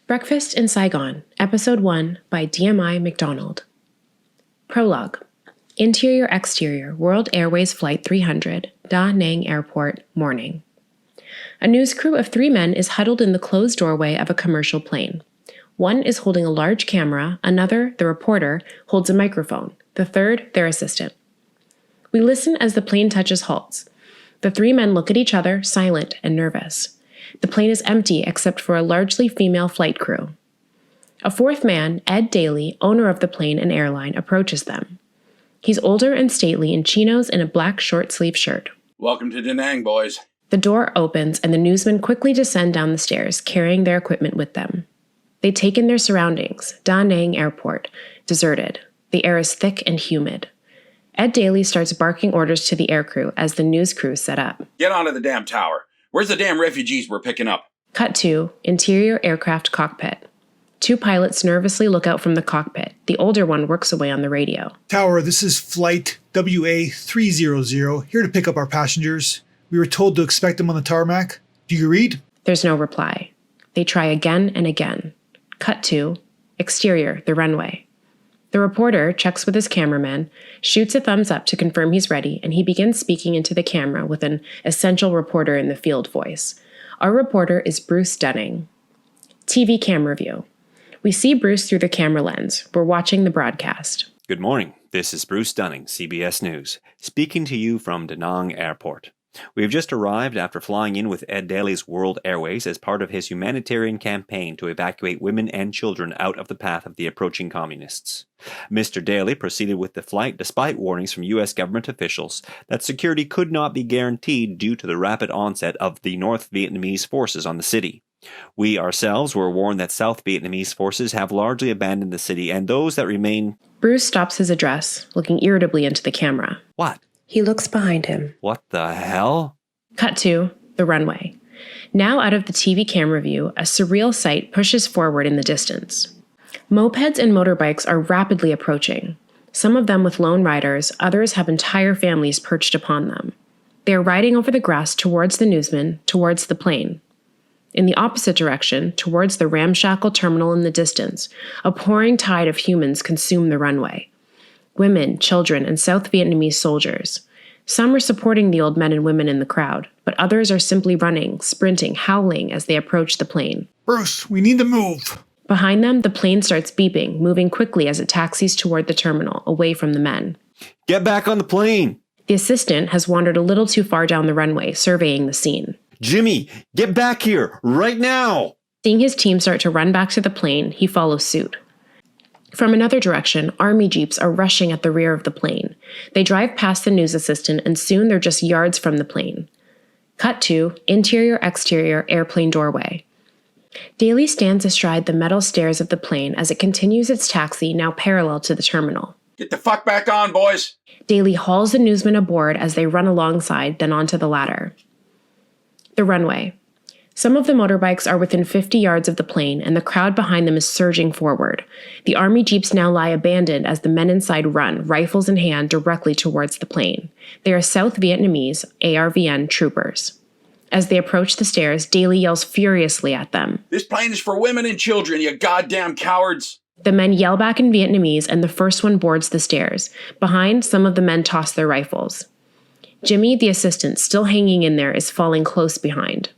Breakfast in Saigon, Episode 1 by DMI Macdonald. Prologue. Interior-Exterior, World Airways Flight 300, Da Nang Airport, morning. A news crew of 3 men is huddled in the closed doorway of a commercial plane. One is holding a large camera, another, the reporter, holds a microphone, the third, their assistant. We listen as the plane touches halts. The 3 men look at each other, silent and nervous. The plane is empty except for a largely female flight crew. A 4th man, Ed Daly, owner of the plane and airline, approaches them. He's older and stately in chinos and a black short-sleeve shirt. Welcome to Da Nang, boys. The door opens and the newsmen quickly descend down the stairs, carrying their equipment with them. They take in their surroundings, Da Nang Airport, deserted. The air is thick and humid. Ed Daly starts barking orders to the aircrew as the news crew set up. Get onto the damn tower. Where's the damn refugees we're picking up? Cut to interior aircraft cockpit. 2 pilots nervously look out from the cockpit. The older one works away on the radio. Tower, this is flight WA300, here to pick up our passengers. We were told to expect them on the tarmac. Do you read? There's no reply. They try again and again. Cut to exterior, the runway. The reporter checks with his cameraman, shoots a thumbs up to confirm he's ready, and he begins speaking into the camera with an essential reporter in the field voice. Our reporter is Bruce Dunning. TV camera view. We see Bruce through the camera lens. We're watching the broadcast. Good morning. This is Bruce Dunning, CBS News, speaking to you from Da Nang Airport. We have just arrived after flying in with Ed Daly's World Airways as part of his humanitarian campaign to evacuate women and children out of the path of the approaching communists. Mr. Daly proceeded with the flight despite warnings from U.S. government officials that security could not be guaranteed due to the rapid onset of the North Vietnamese forces on the city. We ourselves were warned that South Vietnamese forces have largely abandoned the city, and those that remain... Bruce stops his address, looking irritably into the camera. What? He looks behind him. What the hell? Cut to the runway. Now out of the TV camera view, a surreal sight pushes forward in the distance. Mopeds and motorbikes are rapidly approaching. Some of them with lone riders, others have entire families perched upon them. They are riding over the grass towards the newsmen, towards the plane. In the opposite direction, towards the ramshackle terminal in the distance, a pouring tide of humans consume the runway. Women, children, and South Vietnamese soldiers. Some are supporting the old men and women in the crowd, but others are simply running, sprinting, howling as they approach the plane. Bruce, we need to move. Behind them, the plane starts beeping, moving quickly as it taxis toward the terminal, away from the men. Get back on the plane! The assistant has wandered a little too far down the runway, surveying the scene. Jimmy, get back here, right now! Seeing his team start to run back to the plane, he follows suit. From another direction, army jeeps are rushing at the rear of the plane. They drive past the news assistant, and soon they're just yards from the plane. Cut to interior-exterior airplane doorway. Daly stands astride the metal stairs of the plane as it continues its taxi, now parallel to the terminal. Get the fuck back on, boys! Daly hauls the newsmen aboard as they run alongside, then onto the ladder. The runway. Some of the motorbikes are within 50 yards of the plane, and the crowd behind them is surging forward. The army jeeps now lie abandoned as the men inside run, rifles in hand, directly towards the plane. They are South Vietnamese, ARVN, troopers. As they approach the stairs, Daly yells furiously at them. This plane is for women and children, you goddamn cowards! The men yell back in Vietnamese, and the first one boards the stairs. Behind, some of the men toss their rifles. Jimmy, the assistant, still hanging in there, is falling close behind.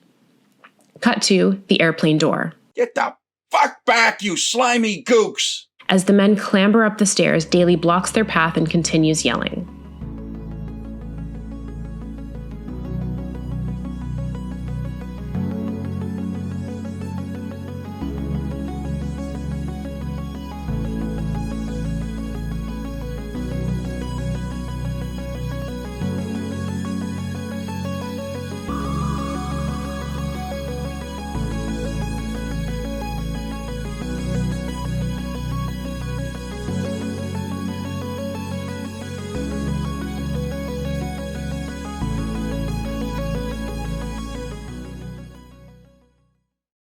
Cut to the airplane door. Get the fuck back, you slimy gooks! As the men clamber up the stairs, Daly blocks their path and continues yelling.